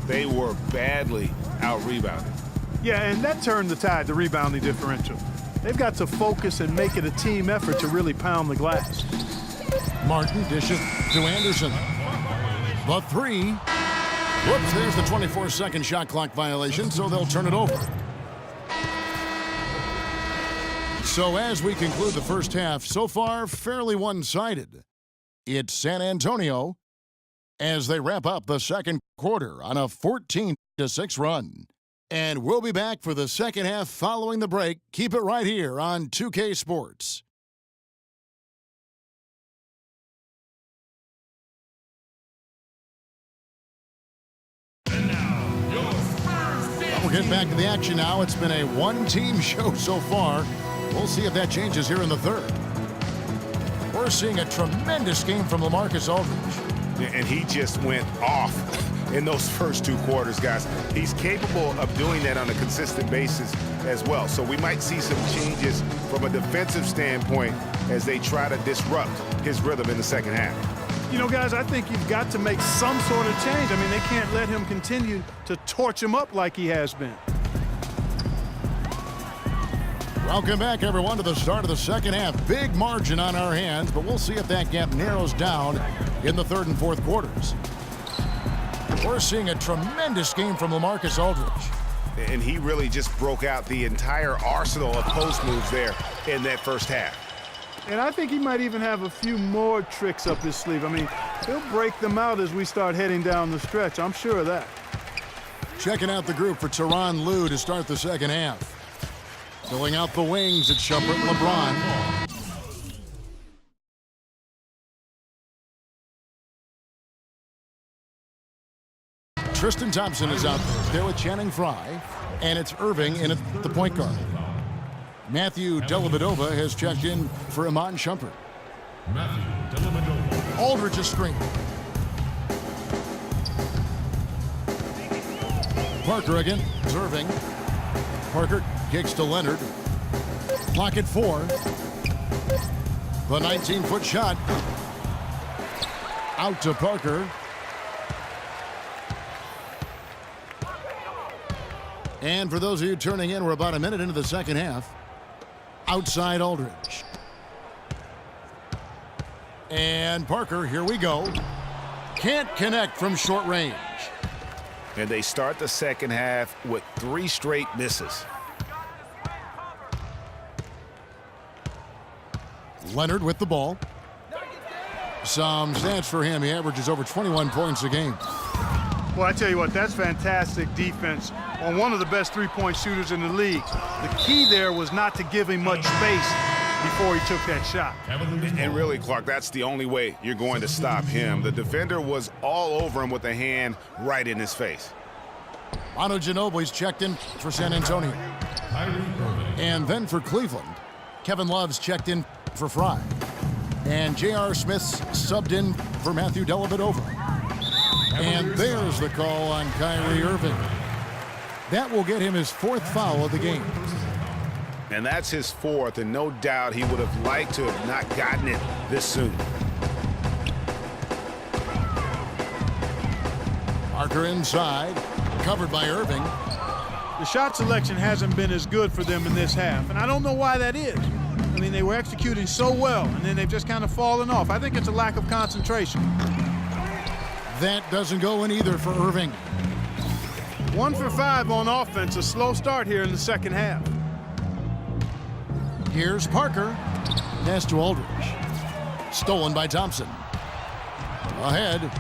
They were badly out-rebounded. Yeah, and that turned the tide, the rebounding differential. They've got to focus and make it a team effort to really pound the glass. Martin dishes to Anderson. The three. Whoops, there's the 24-second shot clock violation, so they'll turn it over. So as we conclude the first half, so far fairly one-sided. It's San Antonio as they wrap up the second quarter on a 14-6 run. And we'll be back for the second half following the break. Keep it right here on 2K Sports. We're getting back to the action now. It's been a one-team show so far. We'll see if that changes here in the third. We're seeing a tremendous game from LaMarcus Aldridge. And he just went off in those first two quarters, guys. He's capable of doing that on a consistent basis as well. So we might see some changes from a defensive standpoint as they try to disrupt his rhythm in the second half. You know, guys, I think you've got to make some sort of change. I mean, they can't let him continue to torch him up like he has been. Welcome back, everyone, to the start of the second half. Big margin on our hands, but we'll see if that gap narrows down in the third and fourth quarters. We're seeing a tremendous game from LaMarcus Aldridge. And he really just broke out the entire arsenal of post moves there in that first half. And I think he might even have a few more tricks up his sleeve. I mean, he'll break them out as we start heading down the stretch. I'm sure of that. Checking out the group for Tyronn Lue to start the second half. Filling out the wings, it's Shumpert and LeBron. Tristan Thompson is out there with Channing Frye, and it's Irving in at the point guard. Matthew Dellavedova has checked in for Iman Shumpert. Aldridge is screened. Parker again. It's Irving. Parker kicks to Leonard. Clock at 4. The 19-foot shot. Out to Parker. And for those of you turning in, we're about a minute into the second half. Outside Aldridge. And Parker, here we go. Can't connect from short range. And they start the second half with 3 straight misses. Leonard with the ball. Some stats for him. He averages over 21 points a game. Well, I tell you what, that's fantastic defense on one of the best three-point shooters in the league. The key there was not to give him much space before he took that shot. And really, Clark, that's the only way you're going to stop him. The defender was all over him with a hand right in his face. Manu Ginobili's checked in for San Antonio. And then for Cleveland, Kevin Love's checked in for Frye. And J.R. Smith's subbed in for Matthew Dellavedova. And there's the call on Kyrie Irving. That will get him his 4th foul of the game. And that's his 4th, and no doubt he would have liked to have not gotten it this soon. Parker inside, covered by Irving. The shot selection hasn't been as good for them in this half, and I don't know why that is. I mean, they were executing so well, and then they've just kind of fallen off. I think it's a lack of concentration. That doesn't go in either for Irving. 1 for 5 on offense, a slow start here in the second half. Here's Parker. Pass to Aldridge. Stolen by Thompson. Ahead.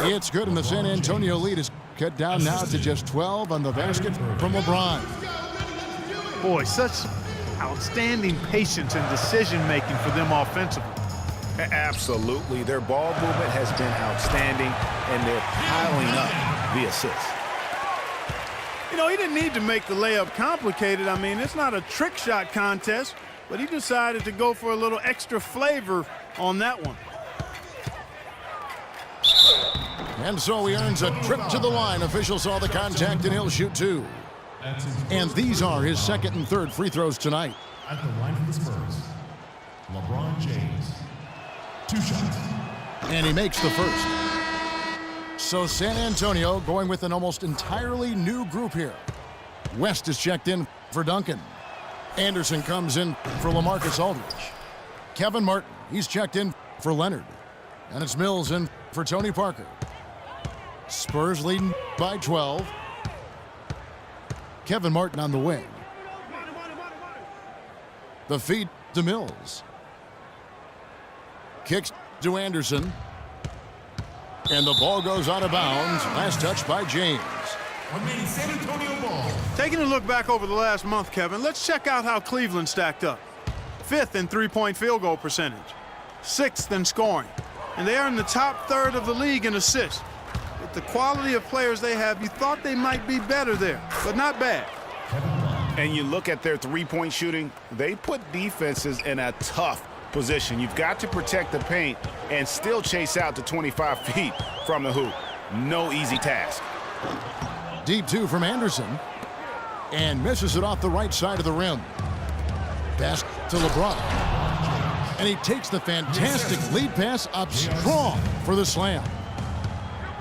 It's good, and the San Antonio lead is cut down now to just 12 on the basket from LeBron. Boy, such outstanding patience and decision-making for them offensively. Absolutely. Their ball movement has been outstanding, and they're piling up the assists. You know, he didn't need to make the layup complicated. I mean, it's not a trick shot contest, but he decided to go for a little extra flavor on that one. And so he earns a trip to the line. Official saw the contact, and he'll shoot 2. And these are his 2nd and 3rd free throws tonight. At the line for the Spurs, LeBron James. 2 shots. And he makes the first. So San Antonio going with an almost entirely new group here. West is checked in for Duncan. Anderson comes in for LaMarcus Aldridge. Kevin Martin, he's checked in for Leonard. And it's Mills in for Tony Parker. Spurs leading by 12. Kevin Martin on the wing. The feed to Mills. Kicks to Anderson. And the ball goes out of bounds. Last touch by James. San Antonio ball. Taking a look back over the last month, Kevin, let's check out how Cleveland stacked up. 5th in three-point field goal percentage. 6th in scoring. And they are in the top third of the league in assists. With the quality of players they have, you thought they might be better there, but not bad. And you look at their three-point shooting, they put defenses in a tough position. You've got to protect the paint and still chase out to 25 feet from the hoop. No easy task. Deep two from Anderson. And misses it off the right side of the rim. Pass to LeBron. And he takes the fantastic lead pass up strong for the slam.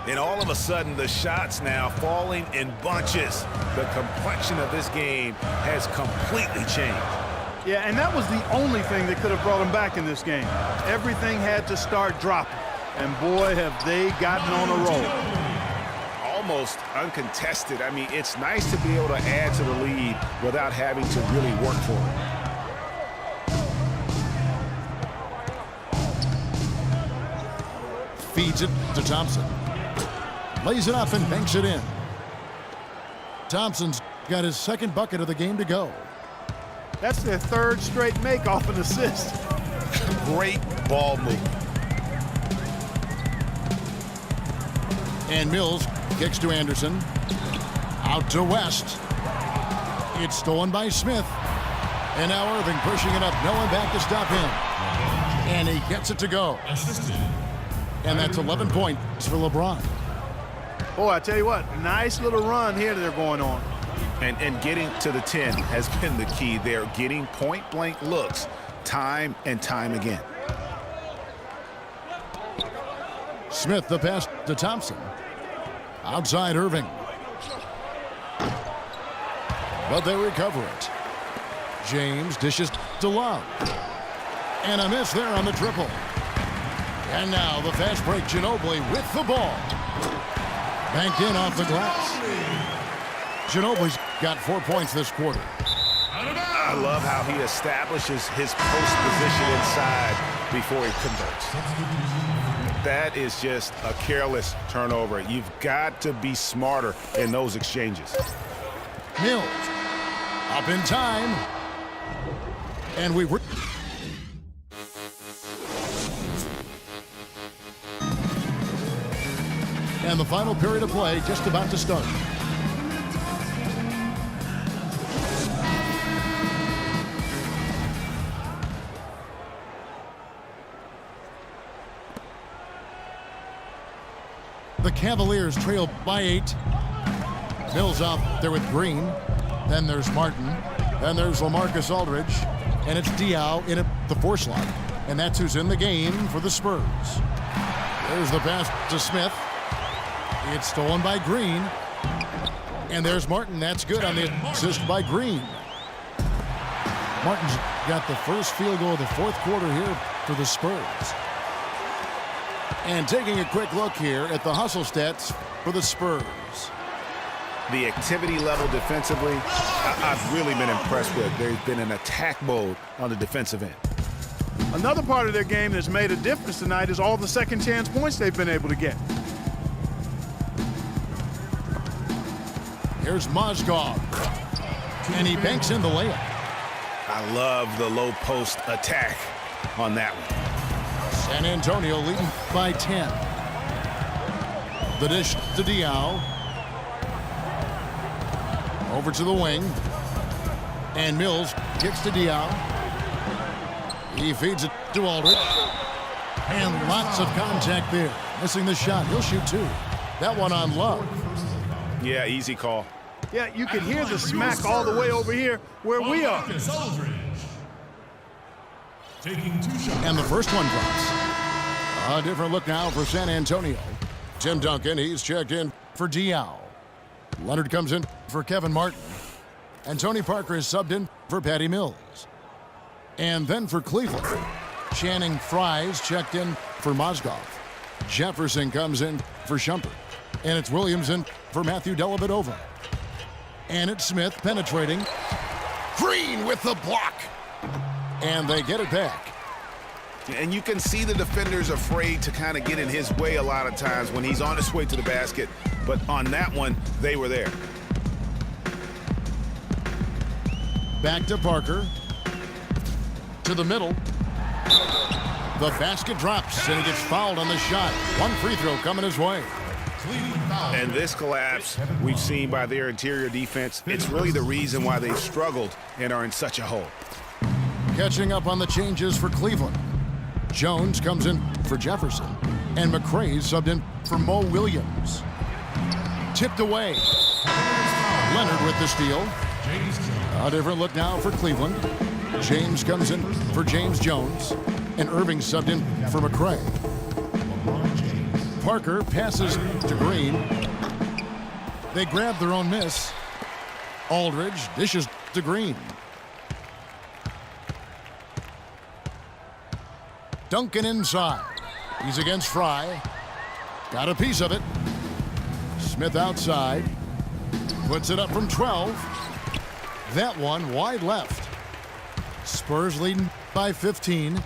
And all of a sudden, the shots now falling in bunches. The complexion of this game has completely changed. Yeah, and that was the only thing that could have brought them back in this game. Everything had to start dropping. And boy, have they gotten on a roll. Almost uncontested. I mean, it's nice to be able to add to the lead without having to really work for it. Feeds it to Thompson. Lays it up and banks it in. Thompson's got his second bucket of the game to go. That's their third straight make off an assist. Great ball movement. And Mills kicks to Anderson. Out to West. It's stolen by Smith. And now Irving pushing it up. No one back to stop him. And he gets it to go. And that's 11 points for LeBron. Boy, I tell you what, nice little run here they're going on. And getting to the 10 has been the key. They're getting point-blank looks time and time again. Smith, the pass to Thompson. Outside Irving. But they recover it. James dishes to Love. And a miss there on the triple. And now the fast break, Ginobili with the ball. Banked in off the glass. Ginobili's got 4 points this quarter. I love how he establishes his post position inside before he converts. That is just a careless turnover. You've got to be smarter in those exchanges. Mills up in time. And we were... And the final period of play just about to start. The Cavaliers trail by 8. Mills out there with Green. Then there's Martin. Then there's LaMarcus Aldridge. And it's Diaw in at the 4 slot. And that's who's in the game for the Spurs. There's the pass to Smith. It's stolen by Green. And there's Martin. That's good on the assist by Green. Martin's got the first field goal of the fourth quarter here for the Spurs. And taking a quick look here at the hustle stats for the Spurs. The activity level defensively, I've really been impressed with. There's been an attack mode on the defensive end. Another part of their game that's made a difference tonight is all the second chance points they've been able to get. Here's Mozgov. And he banks in the layup. I love the low post attack on that one. San Antonio leading by 10. The dish to Diaw. Over to the wing. And Mills kicks to Diaw. He feeds it to Aldridge. And lots of contact there. Missing the shot. He'll shoot 2. That one on Love. Yeah, easy call. Yeah, you can hear the smack all the way over here where we are. Taking 2 shots. And the first one drops. A different look now for San Antonio. Tim Duncan, he's checked in for Diao. Leonard comes in for Kevin Martin. And Tony Parker is subbed in for Patty Mills. And then for Cleveland, Channing Frye's checked in for Mozgov. Jefferson comes in for Shumpert. And it's Williams in for Matthew Dellavedova. And it's Smith penetrating. Green with the block. And they get it back. And you can see the defenders afraid to kind of get in his way a lot of times when he's on his way to the basket. But on that one, they were there. Back to Parker. To the middle. The basket drops, and he gets fouled on the shot. One free throw coming his way. And this collapse we've seen by their interior defense, it's really the reason why they've struggled and are in such a hole. Catching up on the changes for Cleveland. Jones comes in for Jefferson. And McRae subbed in for Mo Williams. Tipped away. Leonard with the steal. A different look now for Cleveland. James comes in for James Jones. And Irving subbed in for McRae. Parker passes to Green. They grab their own miss. Aldridge dishes to Green. Duncan inside. He's against Fry. Got a piece of it. Smith outside. Puts it up from 12. That one wide left. Spurs leading by 15.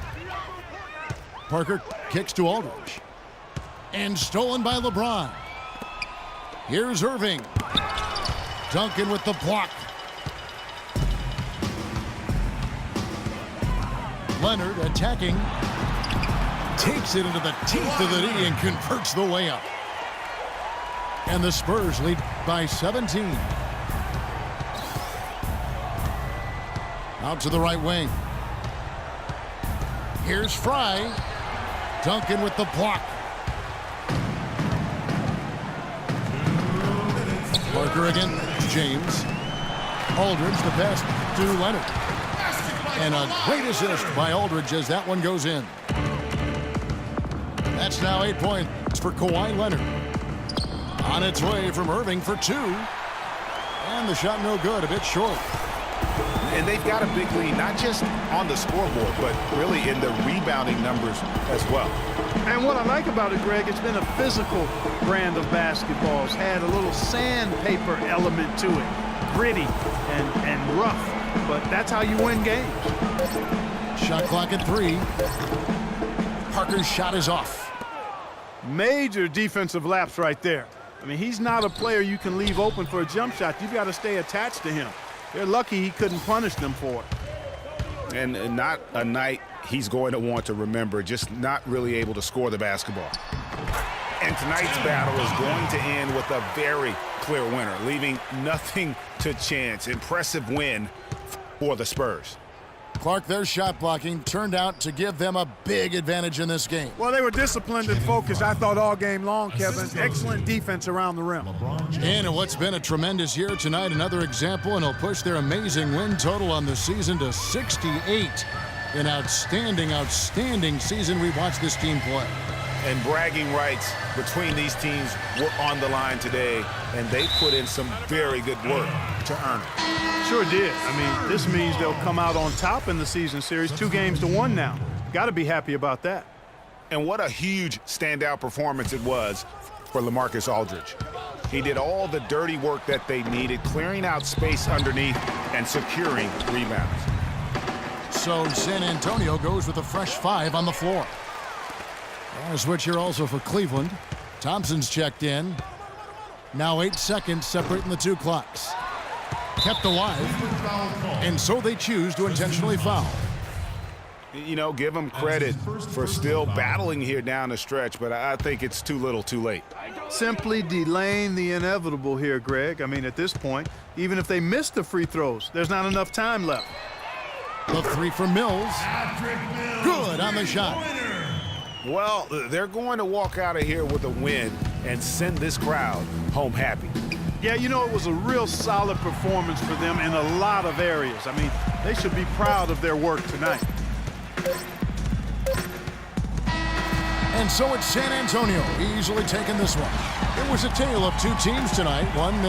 Parker kicks to Aldridge. And stolen by LeBron. Here's Irving. Duncan with the block. Leonard attacking. Takes it into the teeth of the knee and converts the layup. And the Spurs lead by 17. Out to the right wing. Here's Fry. Duncan with the block. Parker again. James. Aldridge, the pass to Leonard. And a great assist by Aldridge as that one goes in. That's now 8 points for Kawhi Leonard. On its way from Irving for 2. And the shot no good, a bit short. And they've got a big lead, not just on the scoreboard, but really in the rebounding numbers as well. And what I like about it, Greg, it's been a physical brand of basketball. It's had a little sandpaper element to it. Gritty and rough. But that's how you win games. Shot clock at 3. Parker's shot is off. Major defensive lapse right there. I mean, he's not a player you can leave open for a jump shot. You've got to stay attached to him. They're lucky he couldn't punish them for it. And not a night he's going to want to remember, just not really able to score the basketball. And tonight's battle is going to end with a very clear winner, leaving nothing to chance. Impressive win for the Spurs. Clark, their shot blocking turned out to give them a big advantage in this game. Well, they were disciplined and focused, I thought, all game long, Kevin. Excellent defense around the rim. And in what's been a tremendous year tonight, another example, and it'll push their amazing win total on the season to 68. An outstanding, outstanding season we've watched this team play. And bragging rights between these teams were on the line today, and they put in some very good work to earn it. Sure did. I mean, this means they'll come out on top in the season series, 2-1 now. Got to be happy about that. And what a huge standout performance it was for LaMarcus Aldridge. He did all the dirty work that they needed, clearing out space underneath and securing rebounds. So San Antonio goes with a fresh 5 on the floor. And a switch here also for Cleveland. Thompson's checked in. Now 8 seconds separating the two clocks. Kept alive, and so they choose to intentionally foul. You know, give them credit for still battling here down the stretch, but I think it's too little too late. Simply delaying the inevitable here, Greg. I mean, at this point, even if they miss the free throws, there's not enough time left. The 3 for Mills. Good on the shot. Well, they're going to walk out of here with a win and send this crowd home happy. Yeah, you know, it was a real solid performance for them in a lot of areas. I mean, they should be proud of their work tonight. And so it's San Antonio easily taking this one. It was a tale of two teams tonight, one that